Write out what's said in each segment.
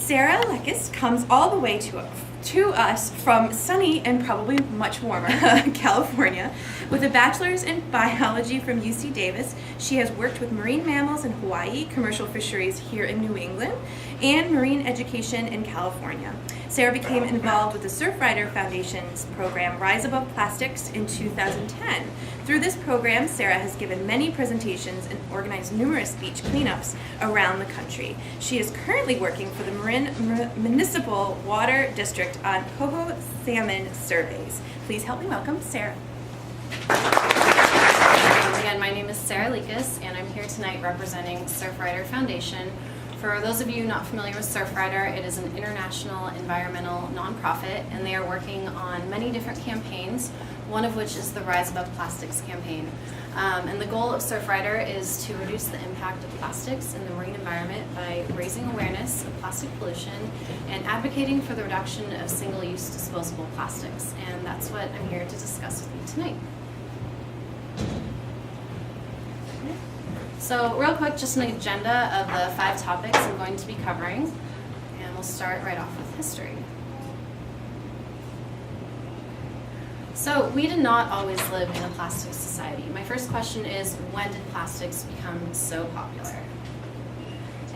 Sarah Lecus comes all the way to us from sunny and probably much warmer California. With a bachelor's in biology from UC Davis, she has worked with marine mammals in Hawaii, commercial fisheries here in New England, and marine education in California. Sarah became involved with the Surfrider Foundation's program Rise Above Plastics in 2010. Through this program, Sarah has given many presentations and organized numerous beach cleanups around the country. She is currently working for the Marin Municipal Water District on coho salmon surveys. Please help me welcome Sarah. Again, my name is Sarah Lecus, and I'm here tonight representing Surfrider Foundation. For those of you not familiar with Surfrider, it is an international environmental nonprofit, and they are working on many different campaigns, one of which is the Rise Above Plastics campaign. And the goal of Surfrider is to reduce the impact of plastics in the marine environment by raising awareness of plastic pollution and advocating for the reduction of single-use disposable plastics. And that's what I'm here to discuss with you tonight. So real quick, just an agenda of the 5 topics I'm going to be covering, and we'll start right off with history. So we did not always live in a plastic society. My first question is, when did plastics become so popular?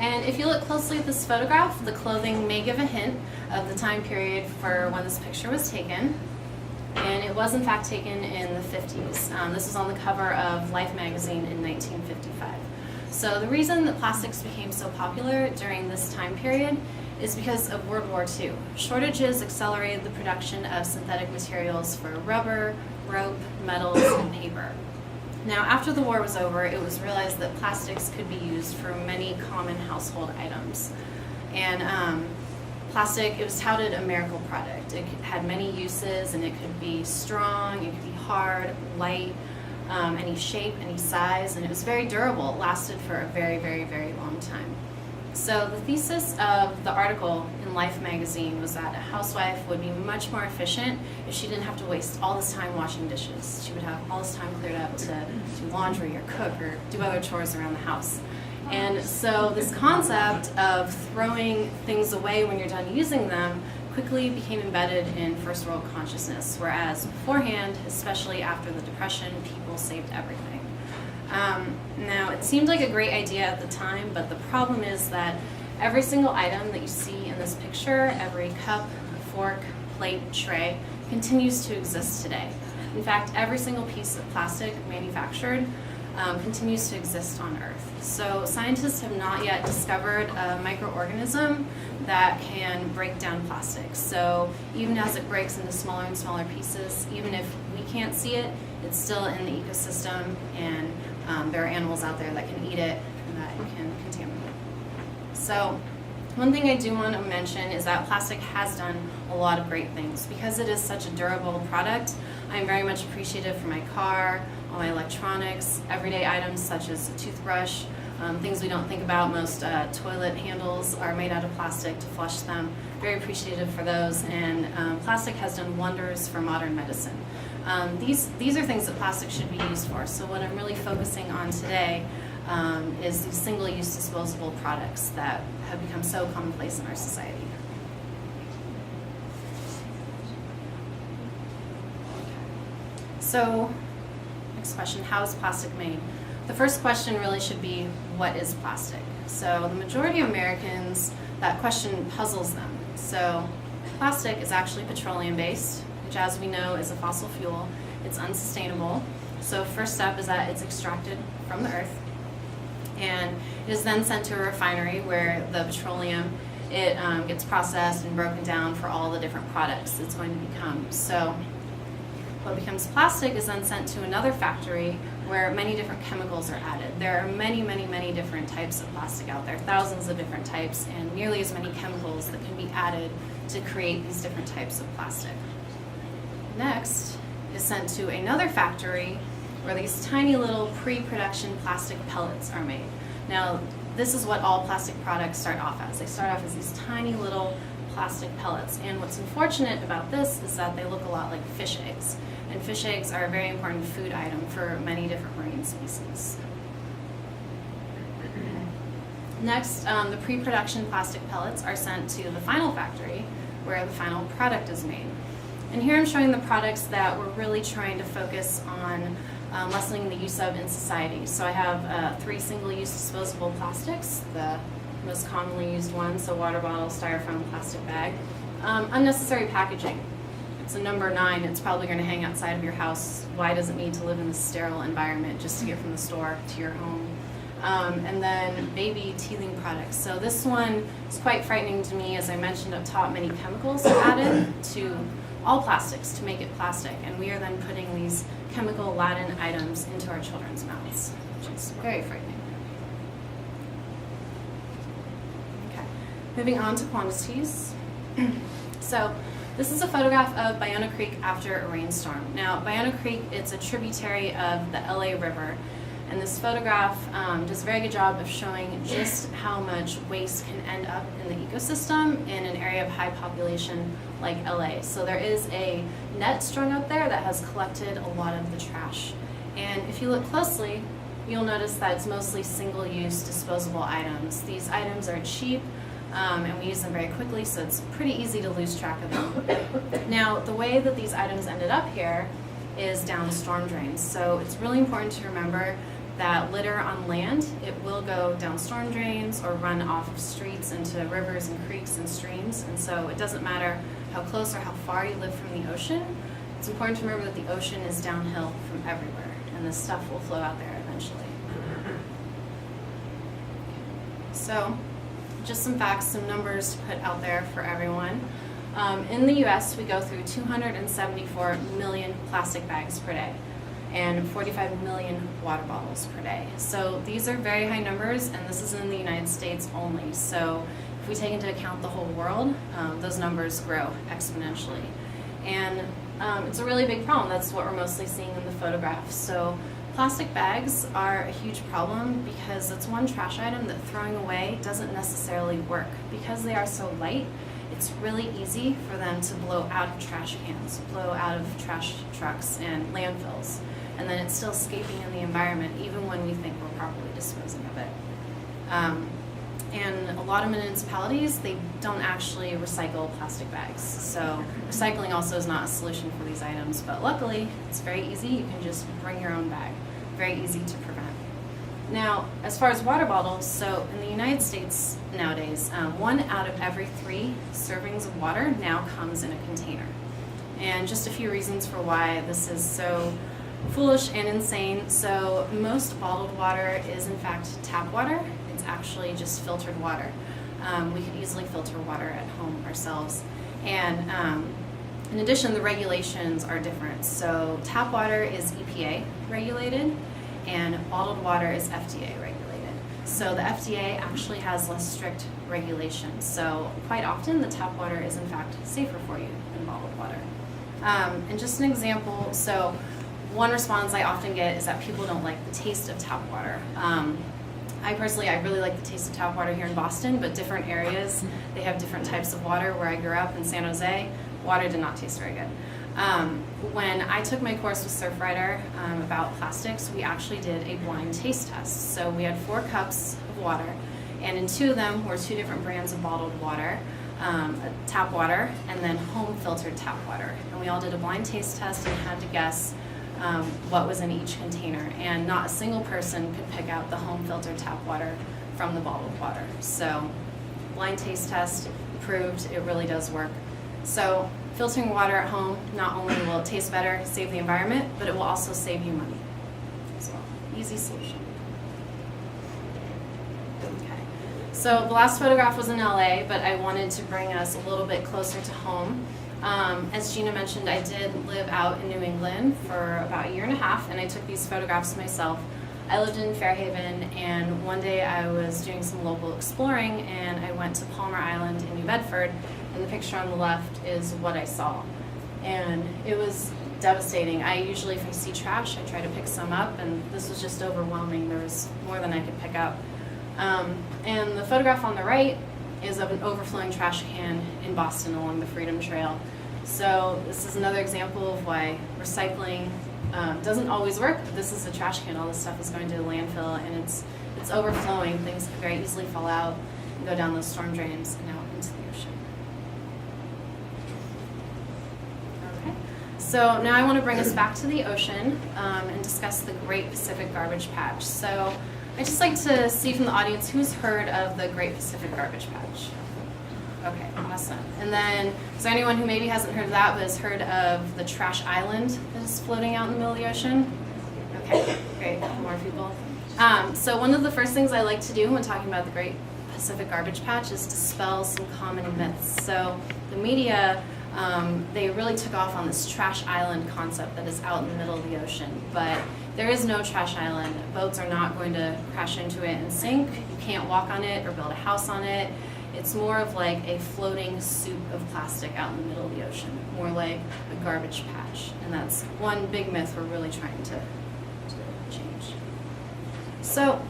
And if you look closely at this photograph, the clothing may give a hint of the time period for when this picture was taken. And it was in fact taken in the 50s. This was on the cover of Life magazine in 1955. So the reason that plastics became so popular during this time period is because of World War II. Shortages accelerated the production of synthetic materials for rubber, rope, metals, and paper. Now, after the war was over, it was realized that plastics could be used for many common household items. And plastic, it was touted a miracle product. It had many uses, and it could be strong, it could be hard, light, any shape, any size, and it was very durable. It lasted for a very, very, very long time. So the thesis of the article in Life magazine was that a housewife would be much more efficient if she didn't have to waste all this time washing dishes. She would have all this time cleared up to do laundry or cook or do other chores around the house. And so this concept of throwing things away when you're done using them quickly became embedded in first world consciousness, whereas beforehand, especially after the Depression, people saved everything. Now, it seemed like a great idea at the time, but the problem is that every single item that you see in this picture, every cup, fork, plate, tray, continues to exist today. In fact, every single piece of plastic manufactured continues to exist on Earth. So scientists have not yet discovered a microorganism that can break down plastic. So even as it breaks into smaller and smaller pieces, even if we can't see it, it's still in the ecosystem, and there are animals out there that can eat it and that can contaminate it. So one thing I do want to mention is that plastic has done a lot of great things. Because it is such a durable product, I'm very much appreciative for my car, all my electronics, everyday items such as a toothbrush, things we don't think about. Most toilet handles are made out of plastic to flush them. Very appreciative for those, and plastic has done wonders for modern medicine. These are things that plastic should be used for. So what I'm really focusing on today is these single-use disposable products that have become so commonplace in our society. So, next question, how is plastic made? The first question really should be, what is plastic? So the majority of Americans, that question puzzles them. So plastic is actually petroleum-based, which as we know is a fossil fuel. It's unsustainable. So first step is that it's extracted from the earth, and it is then sent to a refinery where the petroleum, it gets processed and broken down for all the different products it's going to become. So what becomes plastic is then sent to another factory where many different chemicals are added. There are many, many, many different types of plastic out there, thousands of different types, and nearly as many chemicals that can be added to create these different types of plastic. Next is sent to another factory where these tiny little pre-production plastic pellets are made. Now, this is what all plastic products start off as. They start off as these tiny little plastic pellets, and what's unfortunate about this is that they look a lot like fish eggs. And fish eggs are a very important food item for many different marine species. Next, the pre-production plastic pellets are sent to the final factory where the final product is made. And here I'm showing the products that we're really trying to focus on lessening the use of in society. So I have 3 single-use disposable plastics, the most commonly used ones, so water bottle, styrofoam, plastic bag. Unnecessary packaging. It's a number 9. It's probably going to hang outside of your house. Why does it need to live in this sterile environment just to get from the store to your home? And then baby teething products. So this one is quite frightening to me. As I mentioned up top, many chemicals are added to all plastics to make it plastic. And we are then putting these chemical-laden items into our children's mouths, which is very frightening. Okay, moving on to quantities. So this is a photograph of Bayona Creek after a rainstorm. Now, Bayona Creek, it's a tributary of the LA River. And this photograph does a very good job of showing just how much waste can end up in the ecosystem in an area of high population like LA. So there is a net strung up there that has collected a lot of the trash. And if you look closely, you'll notice that it's mostly single-use disposable items. These items are cheap and we use them very quickly, so it's pretty easy to lose track of them. Now, the way that these items ended up here is down storm drains. So it's really important to remember that litter on land, it will go down storm drains or run off of streets into rivers and creeks and streams. And so it doesn't matter how close or how far you live from the ocean. It's important to remember that the ocean is downhill from everywhere, and this stuff will flow out there eventually. So just some facts, some numbers to put out there for everyone. In the US, we go through 274 million plastic bags per day and 45 million water bottles per day. So these are very high numbers, and this is in the United States only. So if we take into account the whole world, those numbers grow exponentially. And it's a really big problem. That's what we're mostly seeing in the photographs. So plastic bags are a huge problem because it's one trash item that throwing away doesn't necessarily work. Because they are so light, it's really easy for them to blow out of trash cans, blow out of trash trucks and landfills. And then it's still escaping in the environment even when we think we're properly disposing of it. And a lot of municipalities, they don't actually recycle plastic bags. So recycling also is not a solution for these items, but luckily it's very easy. You can just bring your own bag. Very easy to prevent. Now, as far as water bottles, so in the United States nowadays, 1 out of every 3 servings of water now comes in a container. And just a few reasons for why this is so foolish and insane. So most bottled water is in fact tap water. It's actually just filtered water. We could easily filter water at home ourselves. And in addition, the regulations are different. So tap water is EPA regulated, and bottled water is FDA regulated. So the FDA actually has less strict regulations. So quite often the tap water is in fact safer for you than bottled water. And just an example, so one response I often get is that people don't like the taste of tap water. I really like the taste of tap water here in Boston, but different areas, they have different types of water. Where I grew up in San Jose, water did not taste very good. When I took my course with Surfrider about plastics, we actually did a blind taste test. So we had 4 cups of water, and in 2 of them were 2 different brands of bottled water, tap water, and then home filtered tap water. And we all did a blind taste test and had to guess what was in each container. And not a single person could pick out the home filtered tap water from the bottled water. So blind taste test proved it really does work. So filtering water at home, not only will it taste better, save the environment, but it will also save you money. So, easy solution. Okay. So the last photograph was in LA, but I wanted to bring us a little bit closer to home. As Gina mentioned, I did live out in New England for about 1.5 years, and I took these photographs myself. I lived in Fairhaven, and one day I was doing some local exploring, and I went to Palmer Island in New Bedford, and the picture on the left is what I saw. And it was devastating. I usually, if I see trash, I try to pick some up, and this was just overwhelming. There was more than I could pick up. And the photograph on the right is of an overflowing trash can in Boston along the Freedom Trail. So this is another example of why recycling doesn't always work. This is a trash can. All this stuff is going to the landfill, and it's it's overflowing, things can very easily fall out and go down those storm drains and out into the ocean. Okay, so now I want to bring us back to the ocean and discuss the Great Pacific Garbage Patch. So I'd just like to see from the audience who's heard of the Great Pacific Garbage Patch. Okay, awesome. And then, is there anyone who maybe hasn't heard of that but has heard of the trash island that is floating out in the middle of the ocean? Okay, great, more people. So one of the first things I like to do when talking about the Great Pacific Garbage Patch is dispel some common myths. So the media, they really took off on this trash island concept that is out in the middle of the ocean, but there is no trash island. Boats are not going to crash into it and sink. You can't walk on it or build a house on it. It's more of like a floating soup of plastic out in the middle of the ocean, more like a garbage patch. And that's one big myth we're really trying to change. So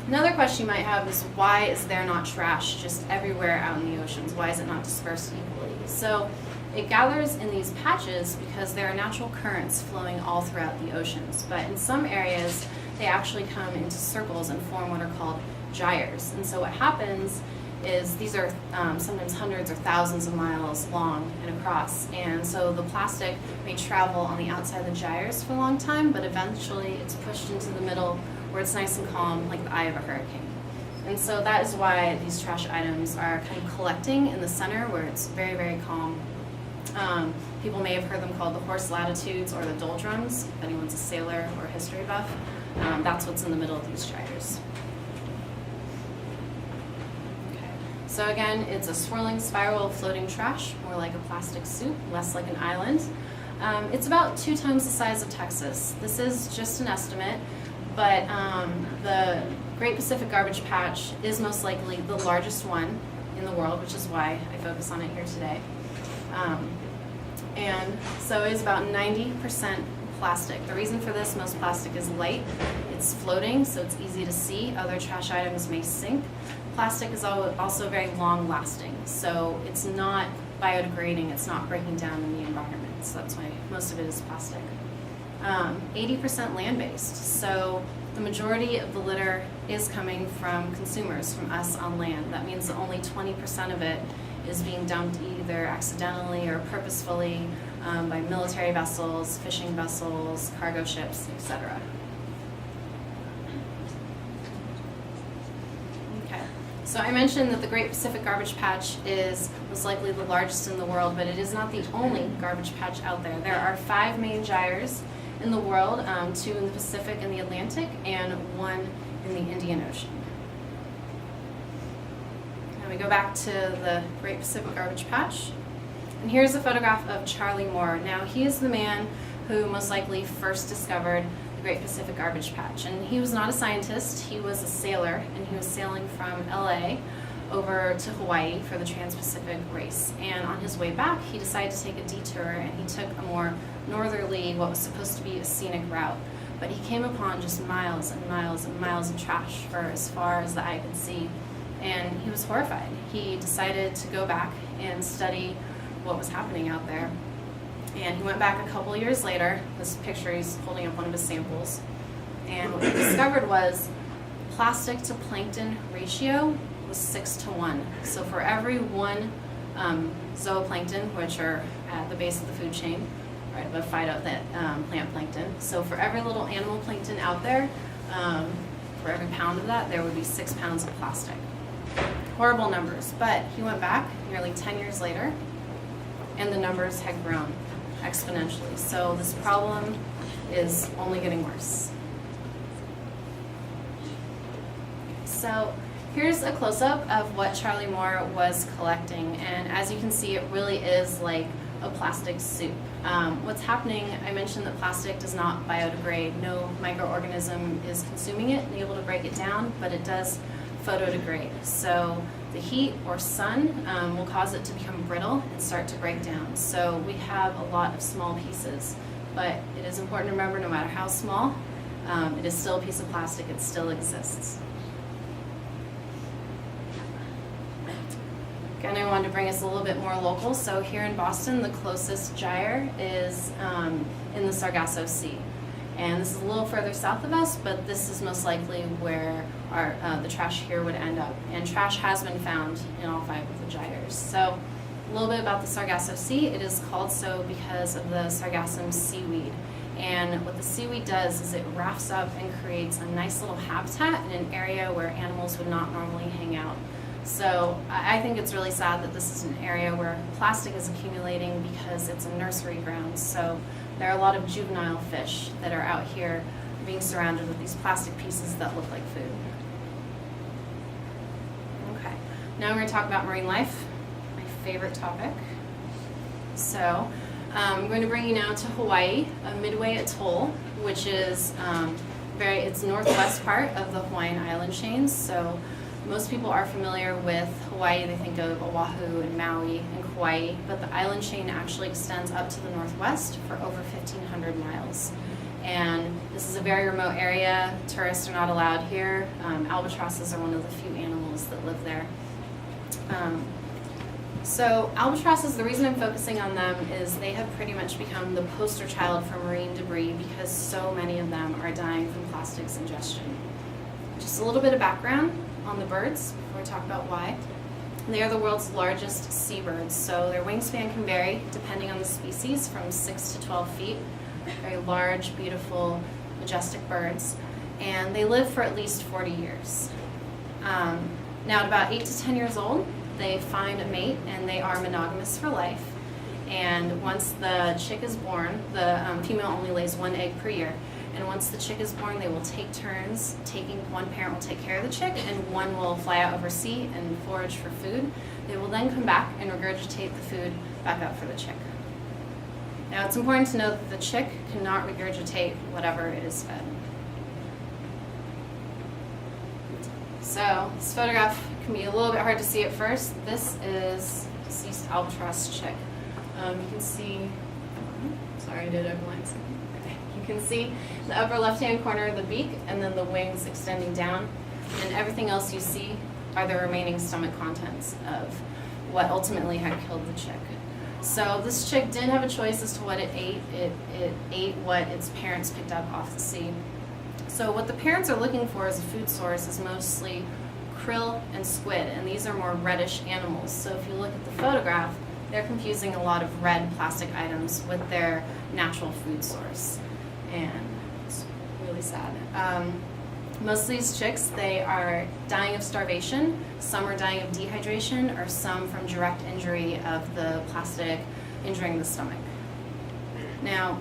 another question you might have is, why is there not trash just everywhere out in the oceans? Why is it not dispersed equally? So it gathers in these patches because there are natural currents flowing all throughout the oceans. But in some areas, they actually come into circles and form what are called gyres. And so what happens is these are sometimes hundreds or thousands of miles long and across, and so the plastic may travel on the outside of the gyres for a long time, but eventually it's pushed into the middle where it's nice and calm, like the eye of a hurricane. And so that is why these trash items are kind of collecting in the center where it's very, very calm. People may have heard them called the horse latitudes or the doldrums, if anyone's a sailor or a history buff. That's what's in the middle of these gyres. So again, it's a swirling spiral of floating trash, more like a plastic soup, less like an island. It's about 2 times the size of Texas. This is just an estimate, but the Great Pacific Garbage Patch is most likely the largest one in the world, which is why I focus on it here today. And so it is about 90% plastic. The reason for this, most plastic is light. It's floating, so it's easy to see. Other trash items may sink. Plastic is also very long-lasting, so it's not biodegrading, it's not breaking down in the environment, so that's why most of it is plastic. 80% land-based, so the majority of the litter is coming from consumers, from us on land. That means that only 20% of it is being dumped either accidentally or purposefully by military vessels, fishing vessels, cargo ships, etc. So I mentioned that the Great Pacific Garbage Patch is most likely the largest in the world, but it is not the only garbage patch out there. There are 5 main gyres in the world, 2 in the Pacific and the Atlantic, and 1 in the Indian Ocean. Now we go back to the Great Pacific Garbage Patch. And here's a photograph of Charlie Moore. Now he is the man who most likely first discovered the Great Pacific Garbage Patch. And he was not a scientist, he was a sailor, and he was sailing from LA over to Hawaii for the Trans-Pacific race. And on his way back, he decided to take a detour, and he took a more northerly, what was supposed to be a scenic route. But he came upon just miles and miles and miles of trash for as far as the eye could see. And he was horrified. He decided to go back and study what was happening out there. And he went back a couple years later. This picture, he's holding up one of his samples. And what he discovered was plastic to plankton ratio was 6:1. So for every 1 zooplankton, which are at the base of the food chain, right above plant plankton. So for every little animal plankton out there, for every pound of that, there would be 6 pounds of plastic. Horrible numbers. But he went back nearly 10 years later, and the numbers had grown exponentially. So this problem is only getting worse. So here's a close-up of what Charlie Moore was collecting, and as you can see, it really is like a plastic soup. What's happening, I mentioned that plastic does not biodegrade. No microorganism is consuming it and able to break it down, but it does photodegrade. So the heat or sun will cause it to become brittle and start to break down. So we have a lot of small pieces, but it is important to remember, no matter how small, it is still a piece of plastic, it still exists. Again, I wanted to bring us a little bit more local. So here in Boston, the closest gyre is in the Sargasso Sea. And this is a little further south of us, but this is most likely where the trash here would end up. And trash has been found in all 5 of the gyres. So a little bit about the Sargasso Sea. It is called so because of the Sargassum seaweed. And what the seaweed does is it rafts up and creates a nice little habitat in an area where animals would not normally hang out. So I think it's really sad that this is an area where plastic is accumulating because it's a nursery ground. So there are a lot of juvenile fish that are out here being surrounded with these plastic pieces that look like food. Okay, now we're going to talk about marine life, my favorite topic. So I'm going to bring you now to Hawaii, a Midway Atoll, which is it's northwest part of the Hawaiian island chains. So most people are familiar with Hawaii. They think of Oahu and Maui and Kauai, but the island chain actually extends up to the northwest for over 1,500 miles. And this is a very remote area. Tourists are not allowed here. Albatrosses are one of the few animals that live there. So albatrosses, the reason I'm focusing on them is they have pretty much become the poster child for marine debris because so many of them are dying from plastics ingestion. Just a little bit of background on the birds before we talk about why. They are the world's largest seabirds, so their wingspan can vary depending on the species from 6 to 12 feet. Very large, beautiful, majestic birds, and they live for at least 40 years. Now at about 8 to 10 years old, they find a mate and they are monogamous for life. And once the chick is born, the female only lays 1 egg per year. And once the chick is born, they will take turns one parent will take care of the chick and one will fly out over sea and forage for food. They will then come back and regurgitate the food back up for the chick. Now it's important to note that the chick cannot regurgitate whatever it is fed. So this photograph can be a little bit hard to see at first. This is deceased albatross chick. You can see, sorry I did overline something. You can see the upper left-hand corner, the beak, and then the wings extending down. And everything else you see are the remaining stomach contents of what ultimately had killed the chick. So this chick didn't have a choice as to what it ate. It ate what its parents picked up off the sea. So what the parents are looking for as a food source is mostly krill and squid, and these are more reddish animals. So if you look at the photograph, they're confusing a lot of red plastic items with their natural food source. And it's really sad. Most of these chicks, they are dying of starvation, some are dying of dehydration, or some from direct injury of the plastic injuring the stomach. Now,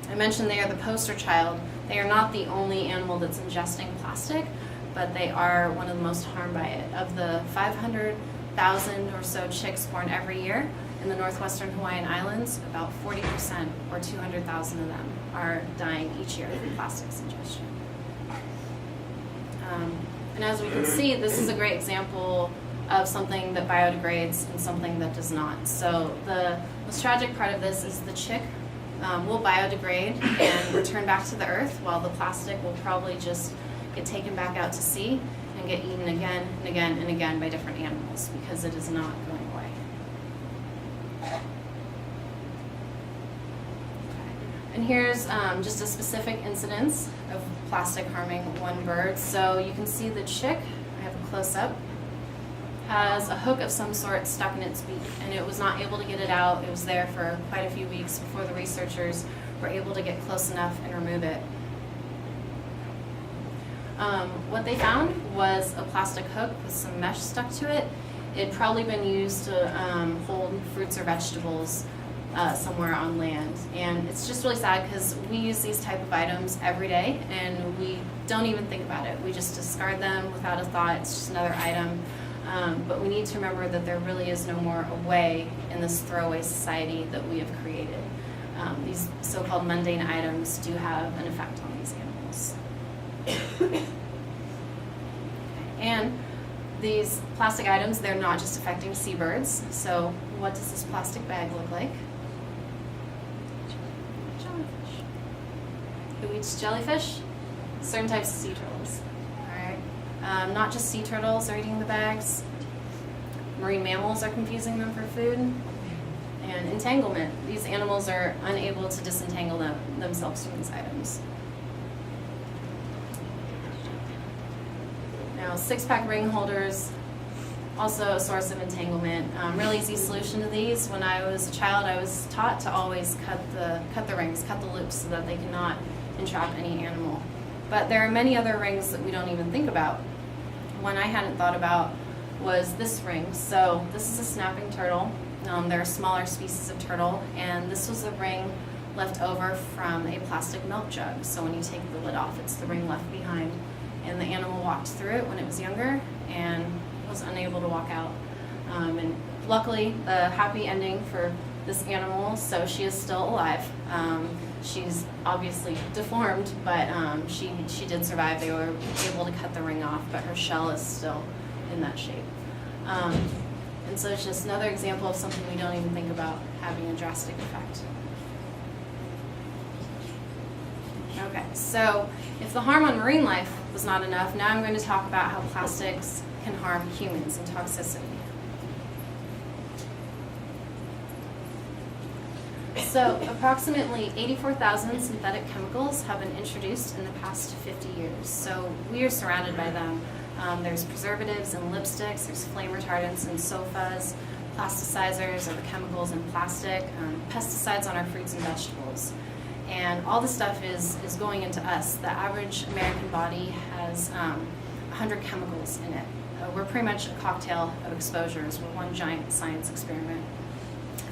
I mentioned they are the poster child. They are not the only animal that's ingesting plastic, but they are one of the most harmed by it. Of the 500,000 or so chicks born every year in the northwestern Hawaiian Islands, about 40% or 200,000 of them are dying each year from plastics ingestion. And as we can see, this is a great example of something that biodegrades and something that does not. So the most tragic part of this is the chick will biodegrade and return back to the earth, while the plastic will probably just get taken back out to sea and get eaten again and again and again by different animals because it is not going away. And here's just a specific incidence of plastic harming one bird. So you can see the chick, I have a close-up, has a hook of some sort stuck in its beak, and it was not able to get it out. It was there for quite a few weeks before the researchers were able to get close enough and remove it. What they found was a plastic hook with some mesh stuck to it. It had probably been used to hold fruits or vegetables somewhere on land. And it's just really sad because we use these type of items every day and we don't even think about it. We just discard them without a thought. It's just another item. But we need to remember that there really is no more a way in this throwaway society that we have created. These so-called mundane items do have an effect on these animals. And these plastic items, they're not just affecting seabirds. So what does this plastic bag look like? Jellyfish. Who eats jellyfish? Certain types of sea turtles. Alright. Not just sea turtles are eating the bags. Marine mammals are confusing them for food. And entanglement. These animals are unable to disentangle themselves from these items. 6-pack ring holders, also a source of entanglement. Really easy solution to these. When I was a child, I was taught to always cut the rings, cut the loops so that they cannot entrap any animal. But there are many other rings that we don't even think about. One I hadn't thought about was this ring. So this is a snapping turtle. There are smaller species of turtle, and this was a ring left over from a plastic milk jug. So when you take the lid off, it's the ring left behind. And the animal walked through it when it was younger and was unable to walk out. And luckily, a happy ending for this animal, so she is still alive. She's obviously deformed, but she did survive. They were able to cut the ring off, but her shell is still in that shape. And so it's just another example of something we don't even think about having a drastic effect. Okay, so if the harm on marine life was not enough, now I'm going to talk about how plastics can harm humans and toxicity. So approximately 84,000 synthetic chemicals have been introduced in the past 50 years. So we are surrounded by them. There's preservatives and lipsticks, there's flame retardants in sofas, plasticizers are the chemicals in plastic, pesticides on our fruits and vegetables. And all this stuff is going into us. The average American body has 100 chemicals in it. We're pretty much a cocktail of exposures. We're one giant science experiment.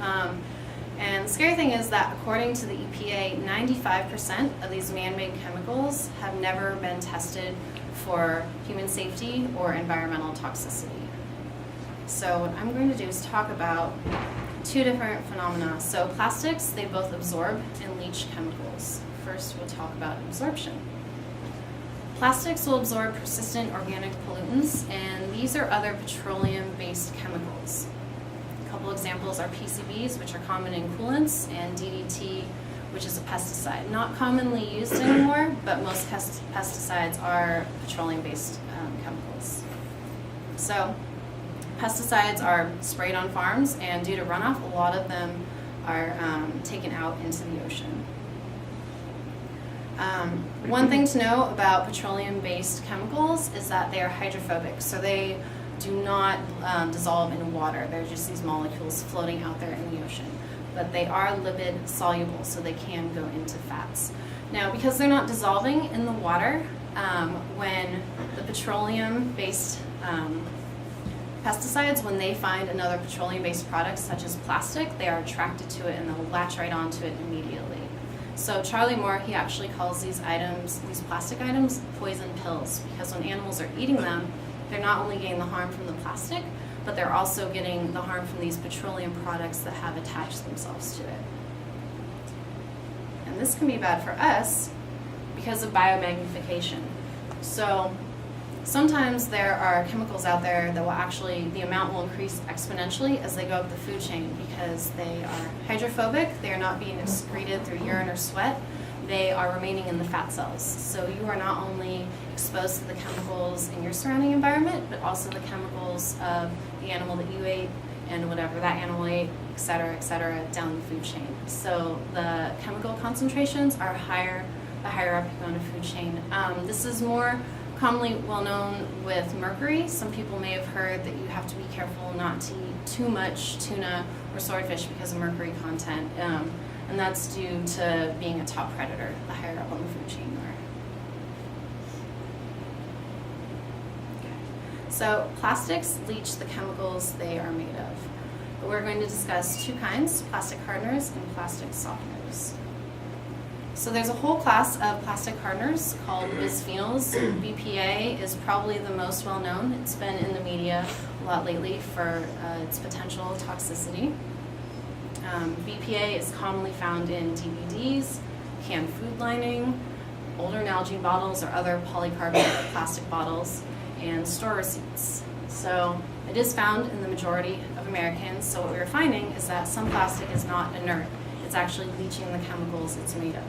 And the scary thing is that according to the EPA, 95% of these man-made chemicals have never been tested for human safety or environmental toxicity. So what I'm going to do is talk about two different phenomena. So plastics, they both absorb and leach chemicals. First, we'll talk about absorption. Plastics will absorb persistent organic pollutants, and these are other petroleum-based chemicals. A couple examples are PCBs, which are common in coolants, and DDT, which is a pesticide. Not commonly used anymore, but most pesticides are petroleum-based chemicals. So pesticides are sprayed on farms, and due to runoff, a lot of them are taken out into the ocean. One thing to know about petroleum-based chemicals is that they are hydrophobic, so they do not dissolve in water. They're just these molecules floating out there in the ocean. But they are lipid soluble, so they can go into fats. Now, because they're not dissolving in the water, when the petroleum-based pesticides, when they find another petroleum-based product, such as plastic, they are attracted to it and they'll latch right onto it immediately. So Charlie Moore, he actually calls these items, these plastic items, poison pills, because when animals are eating them, they're not only getting the harm from the plastic, but they're also getting the harm from these petroleum products that have attached themselves to it. And this can be bad for us because of biomagnification. So sometimes there are chemicals out there that will actually, the amount will increase exponentially as they go up the food chain because they are hydrophobic, they are not being excreted through urine or sweat, they are remaining in the fat cells. So you are not only exposed to the chemicals in your surrounding environment, but also the chemicals of the animal that you ate and whatever that animal ate, et cetera, down the food chain. So the chemical concentrations are higher the higher up you go in the food chain. This is more commonly well known with mercury. Some people may have heard that you have to be careful not to eat too much tuna or swordfish because of mercury content. And that's due to being a top predator, the higher up on the food chain you are. Okay. So plastics leach the chemicals they are made of. But we're going to discuss two kinds, plastic hardeners and plastic softeners. So there's a whole class of plastic hardeners called bisphenols. BPA is probably the most well known. It's been in the media a lot lately for its potential toxicity. BPA is commonly found in DVDs, canned food lining, older Nalgene bottles or other polycarbonate plastic bottles, and store receipts. So it is found in the majority of Americans. So what we're finding is that some plastic is not inert. It's actually leaching the chemicals it's made of.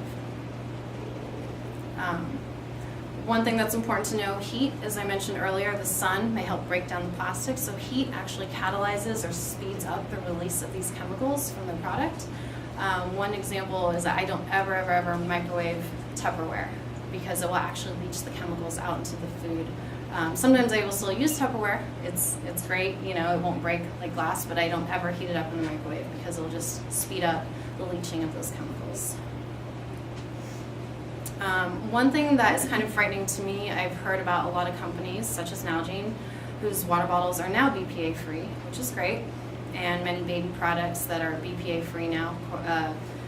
One thing that's important to know, heat, as I mentioned earlier, the sun may help break down the plastic, so heat actually catalyzes or speeds up the release of these chemicals from the product. One example is that I don't ever microwave Tupperware because it will actually leach the chemicals out into the food Sometimes I will still use Tupperware. It's great, you know, it won't break like glass, but I don't ever heat it up in the microwave because it'll just speed up the leaching of those chemicals. One thing that is kind of frightening to me, I've heard about a lot of companies such as Nalgene, whose water bottles are now BPA free, which is great, and many baby products that are BPA free now,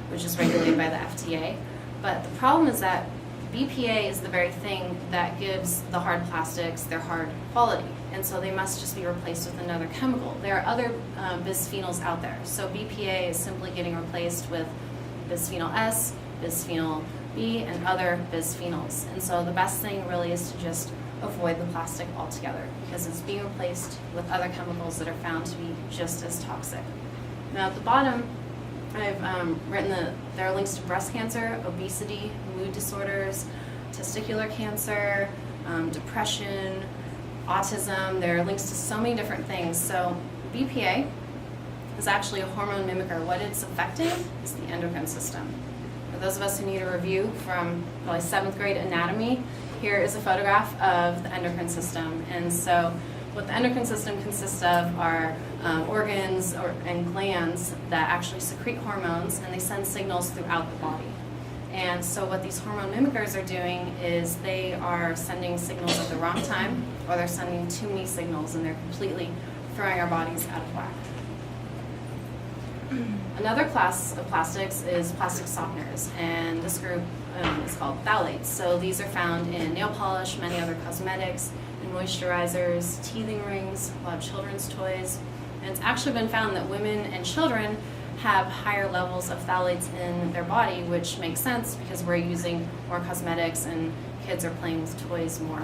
which is regulated by the FDA. But the problem is that BPA is the very thing that gives the hard plastics their hard quality, and so they must just be replaced with another chemical. There are other bisphenols out there, so BPA is simply getting replaced with bisphenol S, bisphenol B, and other bisphenols. And so the best thing really is to just avoid the plastic altogether because it's being replaced with other chemicals that are found to be just as toxic. Now at the bottom, I've written that there are links to breast cancer, obesity, mood disorders, testicular cancer, depression, autism. There are links to so many different things. So BPA is actually a hormone mimicker. What it's affecting is the endocrine system. For those of us who need a review from probably 7th grade anatomy, here is a photograph of the endocrine system. And so what the endocrine system consists of are organs and glands that actually secrete hormones, and they send signals throughout the body. And so what these hormone mimickers are doing is they are sending signals at the wrong time, or they're sending too many signals, and they're completely throwing our bodies out of whack. Another class of plastics is plastic softeners, and this group is called phthalates. So these are found in nail polish, many other cosmetics, in moisturizers, teething rings, a lot of children's toys. And it's actually been found that women and children have higher levels of phthalates in their body, which makes sense because we're using more cosmetics and kids are playing with toys more.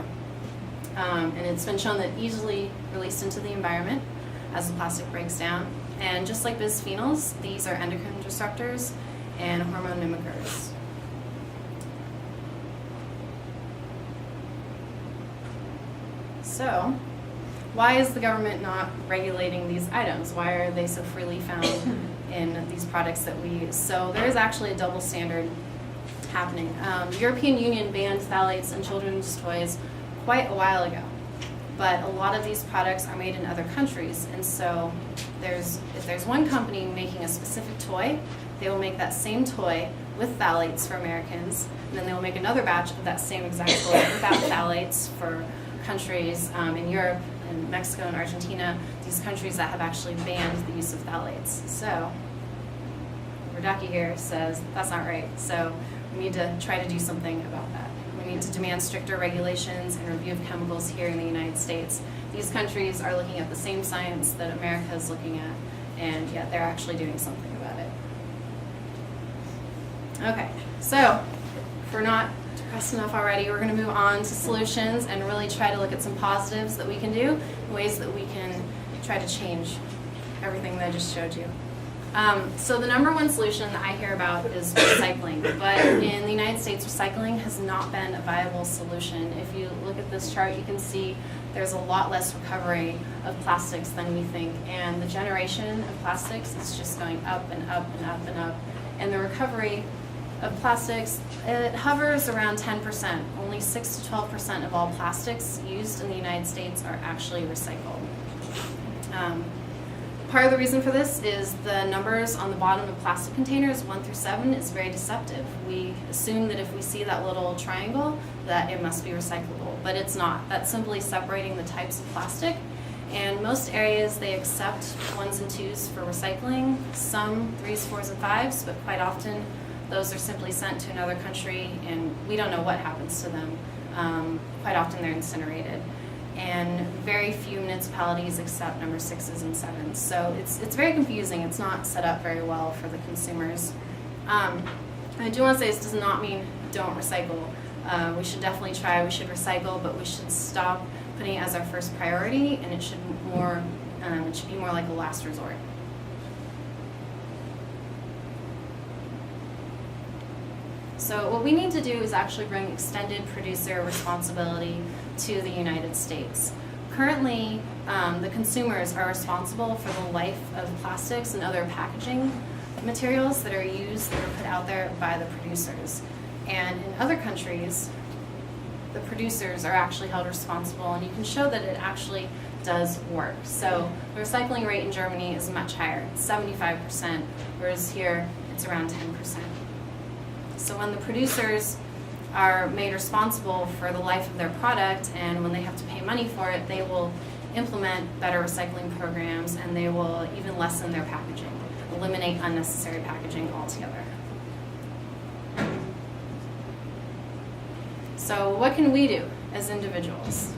And it's been shown that easily released into the environment as the plastic breaks down. And just like bisphenols, these are endocrine disruptors and hormone mimickers. So, why is the government not regulating these items? Why are they so freely found in these products that we use? So there is actually a double standard happening. The European Union banned phthalates in children's toys quite a while ago. But a lot of these products are made in other countries, and so if there's one company making a specific toy, they will make that same toy with phthalates for Americans, and then they will make another batch of that same exact toy without phthalates for countries in Europe and Mexico and Argentina, these countries that have actually banned the use of phthalates. So Radaki here says that's not right, so we need to try to do something about that. We need to demand stricter regulations and review of chemicals here in the United States. These countries are looking at the same science that America is looking at, and yet they're actually doing something about it. Okay, so if we're not depressed enough already, we're going to move on to solutions and really try to look at some positives that we can do, ways that we can try to change everything that I just showed you. So the number one solution that I hear about is recycling, but in the United States, recycling has not been a viable solution. If you look at this chart, you can see there's a lot less recovery of plastics than we think, and the generation of plastics is just going up and up and up and up, and the recovery of plastics, it hovers around 10%. Only 6 to 12% of all plastics used in the United States are actually recycled. Part of the reason for this is the numbers on the bottom of plastic containers, 1 through 7, is very deceptive. We assume that if we see that little triangle, that it must be recyclable, but it's not. That's simply separating the types of plastic. And most areas, they accept 1s and 2s for recycling, some 3s, 4s, and 5s, but quite often those are simply sent to another country and we don't know what happens to them. Quite often they're incinerated. And very few municipalities accept number 6s and 7s. So it's very confusing. It's not set up very well for the consumers. I do want to say this does not mean don't recycle. We should definitely try, we should recycle, but we should stop putting it as our first priority, and it should be more like a last resort. So what we need to do is actually bring extended producer responsibility to the United States. Currently, the consumers are responsible for the life of plastics and other packaging materials that are put out there by the producers. And in other countries, the producers are actually held responsible, and you can show that it actually does work. So the recycling rate in Germany is much higher, 75%, whereas here it's around 10%. So when the producers are made responsible for the life of their product, and when they have to pay money for it, they will implement better recycling programs, and they will even lessen their packaging, eliminate unnecessary packaging altogether. So what can we do as individuals?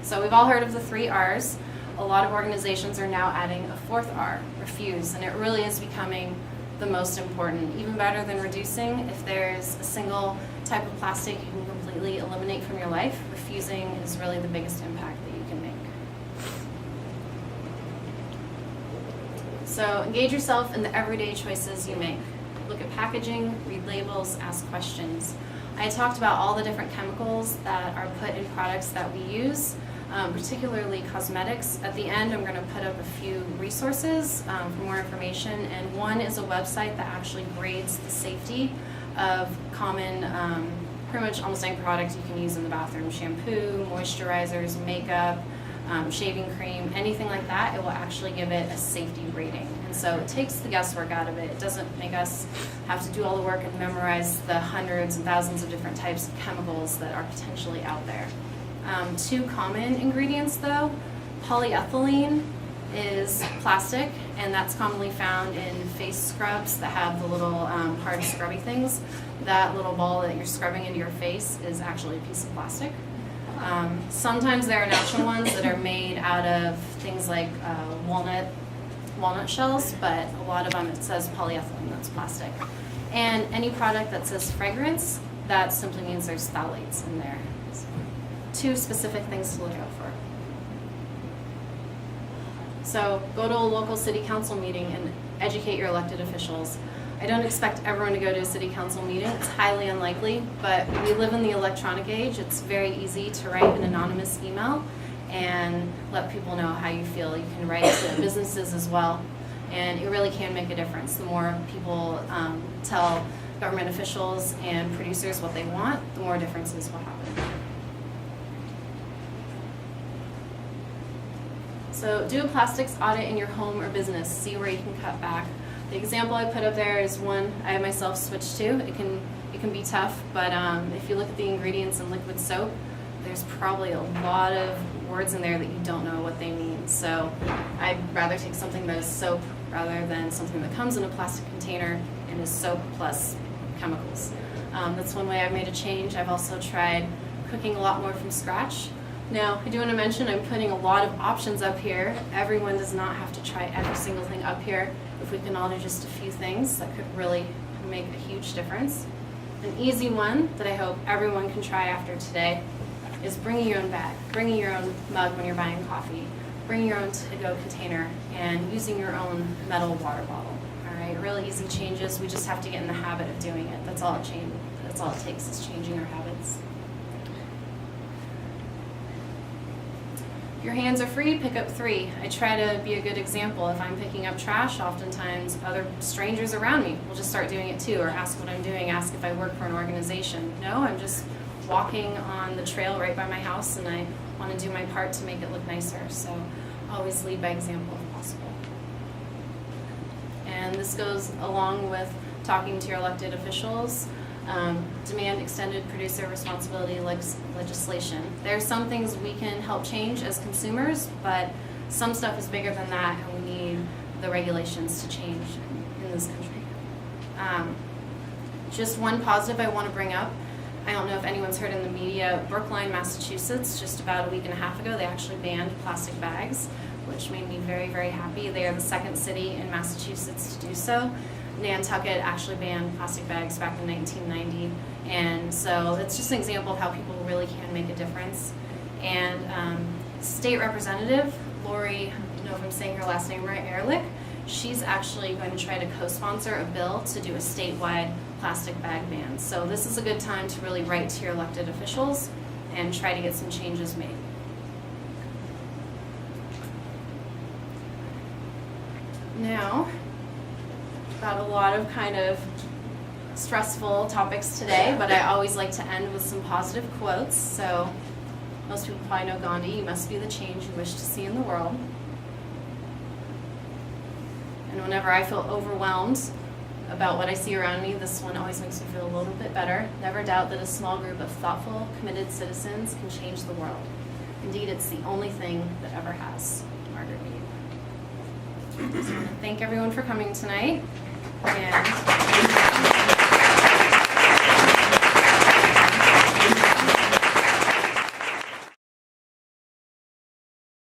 So we've all heard of the 3 R's. A lot of organizations are now adding a 4th R, refuse, and it really is becoming the most important, even better than reducing. If there's a single type of plastic you can completely eliminate from your life, refusing is really the biggest impact that you can make. So engage yourself in the everyday choices you make. Look at packaging, read labels, ask questions. I talked about all the different chemicals that are put in products that we use, particularly cosmetics. At the end, I'm going to put up a few resources for more information, and one is a website that actually grades the safety of common, pretty much almost any product you can use in the bathroom: shampoo, moisturizers, makeup, shaving cream, anything like that. It will actually give it a safety rating. And so it takes the guesswork out of it. It doesn't make us have to do all the work and memorize the hundreds and thousands of different types of chemicals that are potentially out there. 2 common ingredients though: polyethylene is plastic, and that's commonly found in face scrubs that have the little hard scrubby things. That little ball that you're scrubbing into your face is actually a piece of plastic. Sometimes there are natural ones that are made out of things like walnut shells, but a lot of them it says polyethylene, that's plastic. And any product that says fragrance, that simply means there's phthalates in there. So, 2 specific things to look out for. So go to a local city council meeting and educate your elected officials. I don't expect everyone to go to a city council meeting. It's highly unlikely, but we live in the electronic age. It's very easy to write an anonymous email and let people know how you feel. You can write to businesses as well, and it really can make a difference. The more people tell government officials and producers what they want, the more differences will happen. So do a plastics audit in your home or business. See where you can cut back. The example I put up there is one I myself switched to. It can be tough, but if you look at the ingredients in liquid soap, there's probably a lot of words in there that you don't know what they mean. So I'd rather take something that is soap rather than something that comes in a plastic container and is soap plus chemicals. That's one way I've made a change. I've also tried cooking a lot more from scratch. Now, I do want to mention I'm putting a lot of options up here. Everyone does not have to try every single thing up here. If we can all do just a few things, that could really make a huge difference. An easy one that I hope everyone can try after today is bringing your own bag, bringing your own mug when you're buying coffee, bringing your own to-go container, and using your own metal water bottle. All right, really easy changes. We just have to get in the habit of doing it. That's all it takes is changing our habits. If your hands are free, pick up 3. I try to be a good example. If I'm picking up trash, oftentimes other strangers around me will just start doing it too, or ask what I'm doing, ask if I work for an organization. No, I'm just walking on the trail right by my house, and I want to do my part to make it look nicer. So always lead by example if possible. And this goes along with talking to your elected officials. Demand extended producer responsibility legislation. There are some things we can help change as consumers, but some stuff is bigger than that, and we need the regulations to change in this country. Just one positive I want to bring up. I don't know if anyone's heard in the media, Brookline, Massachusetts, just about a week and a half ago, they actually banned plastic bags, which made me very, very happy. They are the 2nd city in Massachusetts to do so. Nantucket actually banned plastic bags back in 1990, and so it's just an example of how people really can make a difference. And state representative Lori, I don't know if I'm saying her last name right, Ehrlich, she's actually going to try to co-sponsor a bill to do a statewide plastic bag ban. So this is a good time to really write to your elected officials and try to get some changes made. Now, got a lot of kind of stressful topics today, but I always like to end with some positive quotes. So most people probably know Gandhi, you must be the change you wish to see in the world. And whenever I feel overwhelmed about what I see around me, this one always makes me feel a little bit better. Never doubt that a small group of thoughtful, committed citizens can change the world. Indeed, it's the only thing that ever has. Margaret Mead. So I want to thank everyone for coming tonight. And